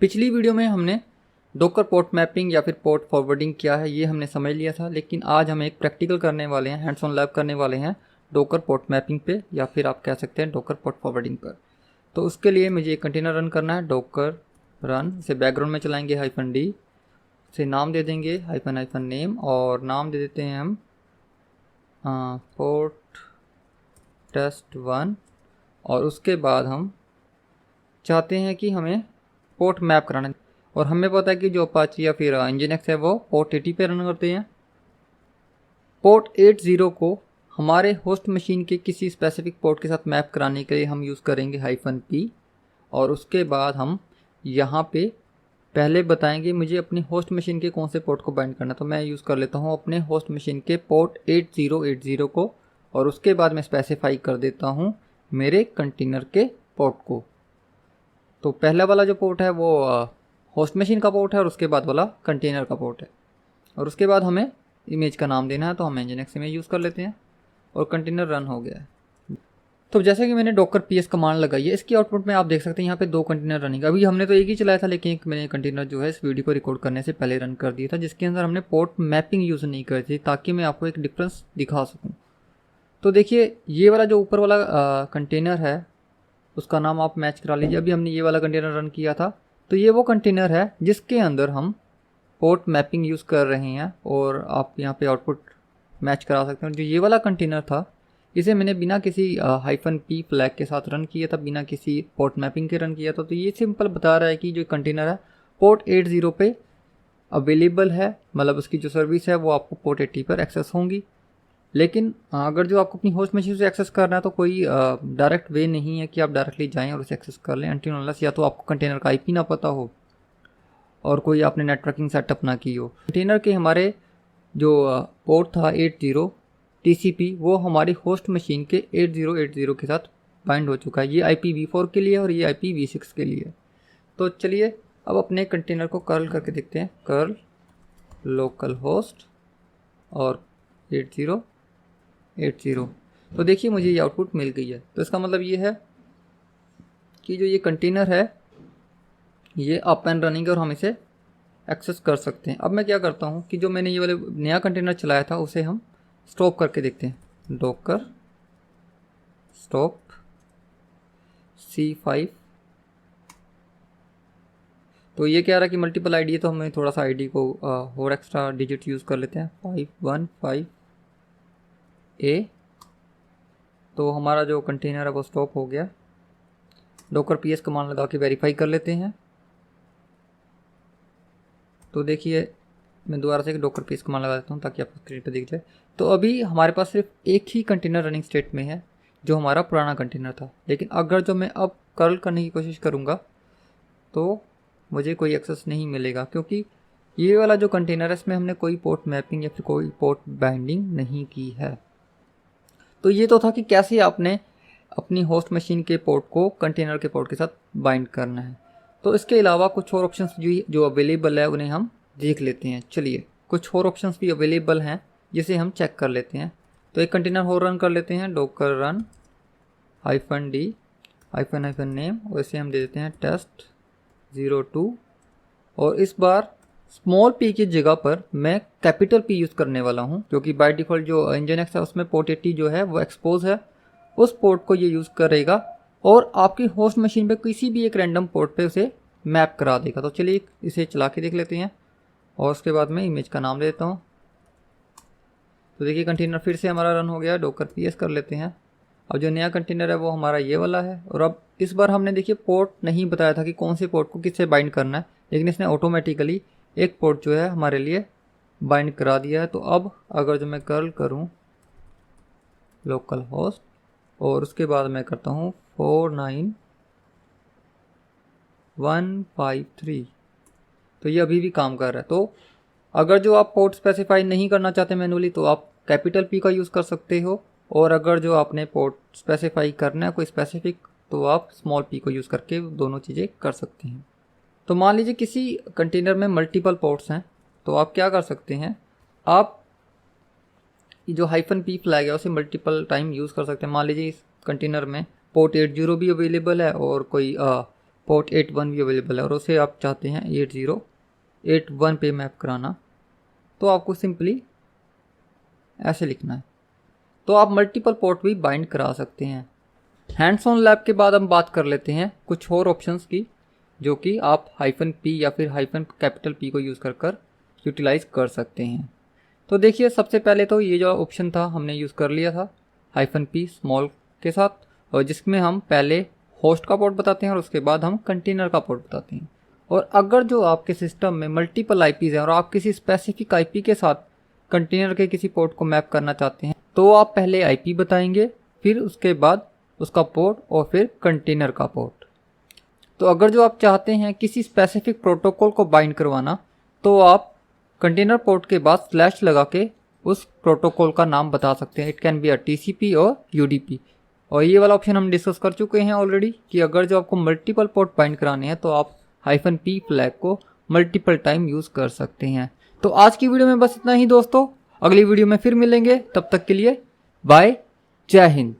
पिछली वीडियो में हमने डॉकर पोर्ट मैपिंग या फिर पोर्ट फॉरवर्डिंग क्या है ये हमने समझ लिया था, लेकिन आज हम एक प्रैक्टिकल करने वाले हैं, हैंड्स ऑन लैब करने वाले हैं डॉकर पोर्ट मैपिंग पे, या फिर आप कह सकते हैं डॉकर पोर्ट फॉरवर्डिंग पर। तो उसके लिए मुझे एक कंटेनर रन करना है, डॉकर रन। इसे बैकग्राउंड में चलाएंगे -d, से नाम दे देंगे --- नेम, और नाम दे देते हैं हम पोर्ट टेस्ट 1। और उसके बाद हम चाहते हैं कि हमें पोर्ट मैप कराना है, और हमें पता है कि जो अपाची या फिर इंजन है वो पोर्ट 80 पे रन करते हैं। पोर्ट 80 को हमारे होस्ट मशीन के किसी स्पेसिफिक पोर्ट के साथ मैप कराने के लिए हम यूज़ करेंगे -p। और उसके बाद हम यहाँ पे पहले बताएंगे मुझे अपनी होस्ट मशीन के कौन से पोर्ट को बाइंड करना है। तो मैं यूज़ कर लेता हूँ अपने होस्ट मशीन के पोर्ट 8080 को, और उसके बाद मैं स्पेसिफाई कर देता हूँ मेरे कंटेनर के पोर्ट को। तो पहला वाला जो पोर्ट है वो होस्ट मशीन का पोर्ट है, और उसके बाद वाला कंटेनर का पोर्ट है। और उसके बाद हमें इमेज का नाम देना है, तो हम nginx इमेज यूज़ कर लेते हैं, और कंटेनर रन हो गया है। तो जैसे कि मैंने डॉकर ps कमांड लगाई है, इसकी आउटपुट में आप देख सकते हैं यहाँ पे 2 कंटेनर रनिंग। अभी हमने तो एक ही चलाया था, लेकिन एक मैंने कंटेनर जो है इस वीडियो को रिकॉर्ड करने से पहले रन कर दिया था, जिसके अंदर हमने पोर्ट मैपिंग यूज़ नहीं करी थी, ताकि मैं आपको एक डिफरेंस दिखा सकूँ। तो देखिए ये वाला जो ऊपर वाला कंटेनर है उसका नाम आप मैच करा लीजिए। अभी हमने ये वाला कंटेनर रन किया था, तो ये वो कंटेनर है जिसके अंदर हम पोर्ट मैपिंग यूज़ कर रहे हैं, और आप यहाँ पे आउटपुट मैच करा सकते हैं। जो ये वाला कंटेनर था इसे मैंने बिना किसी -p फ्लैग के साथ रन किया था, बिना किसी पोर्ट मैपिंग के रन किया था। तो ये सिंपल बता रहा है कि जो कंटेनर है पोर्ट 80 पे अवेलेबल है, मतलब उसकी जो सर्विस है वो आपको पोर्ट 80 पर एक्सेस होंगी। लेकिन अगर जो आपको अपनी होस्ट मशीन से एक्सेस करना है तो कोई डायरेक्ट वे नहीं है कि आप डायरेक्टली जाएं और उसे एक्सेस कर लें, अनटिल अनलेस या तो आपको कंटेनर का IP ना पता हो और कोई आपने नेटवर्किंग सेटअप ना की हो। कंटेनर के हमारे जो पोर्ट था 80 TCP, वो हमारी होस्ट मशीन के 8080 के साथ बाइंड हो चुका है। ये IPv4 के लिए और ये IPv6 के लिए। तो चलिए अब अपने कंटेनर को कर्ल करके देखते हैं। कर्ल लोकल होस्ट और 8080। तो देखिए मुझे ये आउटपुट मिल गई है। तो इसका मतलब ये है कि जो ये कंटेनर है ये अप एंड रनिंग है और हम इसे एक्सेस कर सकते हैं। अब मैं क्या करता हूँ कि जो मैंने ये वाले नया कंटेनर चलाया था उसे हम स्टॉप करके देखते हैं। Docker stop C5। तो ये क्या रहा कि मल्टीपल ID है, तो हमें थोड़ा सा ID को और एक्स्ट्रा डिजिट यूज़ कर लेते हैं, 515A। तो हमारा जो कंटेनर है वो स्टॉप हो गया। डॉकर PS कमांड लगा के वेरीफाई कर लेते हैं। तो देखिए मैं दोबारा से डॉकर PS कमांड लगा देता हूँ ताकि आपको स्क्रीन पर दिख जाए। तो अभी हमारे पास सिर्फ एक ही कंटेनर रनिंग स्टेट में है, जो हमारा पुराना कंटेनर था। लेकिन अगर जो मैं अब कर्ल करने की कोशिश करूँगा तो मुझे कोई एक्सेस नहीं मिलेगा, क्योंकि ये वाला जो कंटेनर है इसमें हमने कोई पोर्ट मैपिंग या फिर कोई पोर्ट बाइंडिंग नहीं की है। तो ये तो था कि कैसे आपने अपनी होस्ट मशीन के पोर्ट को कंटेनर के पोर्ट के साथ बाइंड करना है। तो इसके अलावा कुछ और ऑप्शंस जो अवेलेबल है उन्हें हम देख लेते हैं। चलिए कुछ और ऑप्शंस भी अवेलेबल हैं जिसे हम चेक कर लेते हैं। तो एक कंटेनर और रन कर लेते हैं, डॉकर रन -d -नेम, और इसे हम दे देते हैं टेस्ट 02। और इस बार स्मॉल p की जगह पर मैं कैपिटल P यूज़ करने वाला हूं, क्योंकि बाय डिफ़ॉल्ट जो nginx है उसमें पोर्ट 80 जो है वो एक्सपोज है, उस पोर्ट को ये यूज़ करेगा और आपकी होस्ट मशीन पे किसी भी एक रैंडम पोर्ट पे उसे मैप करा देगा। तो चलिए इसे चला के देख लेते हैं, और उसके बाद मैं इमेज का नाम दे देता हूँ। तो देखिए कंटेनर फिर से हमारा रन हो गया। डॉकर PS कर लेते हैं। अब जो नया कंटेनर है वो हमारा ये वाला है, और अब इस बार हमने देखिए पोर्ट नहीं बताया था कि कौन से पोर्ट को किससे बाइंड करना है, लेकिन इसने ऑटोमेटिकली एक पोर्ट जो है हमारे लिए बाइंड करा दिया है। तो अब अगर जो मैं कर्ल करूं लोकल होस्ट और उसके बाद मैं करता हूं 49153, तो ये अभी भी काम कर रहा है। तो अगर जो आप पोर्ट स्पेसिफाई नहीं करना चाहते मैनुअली तो आप कैपिटल P का यूज़ कर सकते हो, और अगर जो आपने पोर्ट स्पेसिफाई करना है कोई स्पेसिफिक तो आप स्मॉल p को यूज़ करके दोनों चीज़ें कर सकते हैं। तो मान लीजिए किसी कंटेनर में मल्टीपल पोर्ट्स हैं, तो आप क्या कर सकते हैं, आप जो -p फ्लैग है उसे मल्टीपल टाइम यूज़ कर सकते हैं। मान लीजिए इस कंटेनर में पोर्ट 80 भी अवेलेबल है और कोई पोर्ट 81 भी अवेलेबल है और उसे आप चाहते हैं 8081 पे मैप कराना, तो आपको सिंपली ऐसे लिखना है। तो आप मल्टीपल पोर्ट भी बाइंड करा सकते हैं। हैंड्स ऑन लैब के बाद हम बात कर लेते हैं कुछ और ऑप्शंस की, जो कि आप -P या फिर -P को यूज़ कर यूटिलाइज कर सकते हैं। तो देखिए, सबसे पहले तो ये जो ऑप्शन था हमने यूज़ कर लिया था -P स्मॉल के साथ, और जिसमें हम पहले होस्ट का पोर्ट बताते हैं और उसके बाद हम कंटेनर का पोर्ट बताते हैं। और अगर जो आपके सिस्टम में मल्टीपल IPs हैं और आप किसी स्पेसिफिक IP के साथ कंटेनर के किसी पोर्ट को मैप करना चाहते हैं, तो आप पहले IP बताएंगे, फिर उसके बाद उसका पोर्ट और फिर कंटेनर का पोर्ट। तो अगर जो आप चाहते हैं किसी स्पेसिफिक प्रोटोकॉल को बाइंड करवाना, तो आप कंटेनर पोर्ट के बाद स्लैश लगा के उस प्रोटोकॉल का नाम बता सकते हैं। It can be a TCP और UDP। और ये वाला ऑप्शन हम डिस्कस कर चुके हैं ऑलरेडी कि अगर जो आपको मल्टीपल पोर्ट बाइंड कराने हैं तो आप -P फ्लैग को मल्टीपल टाइम यूज़ कर सकते हैं। तो आज की वीडियो में बस इतना ही दोस्तों, अगली वीडियो में फिर मिलेंगे, तब तक के लिए बाय, जय हिंद।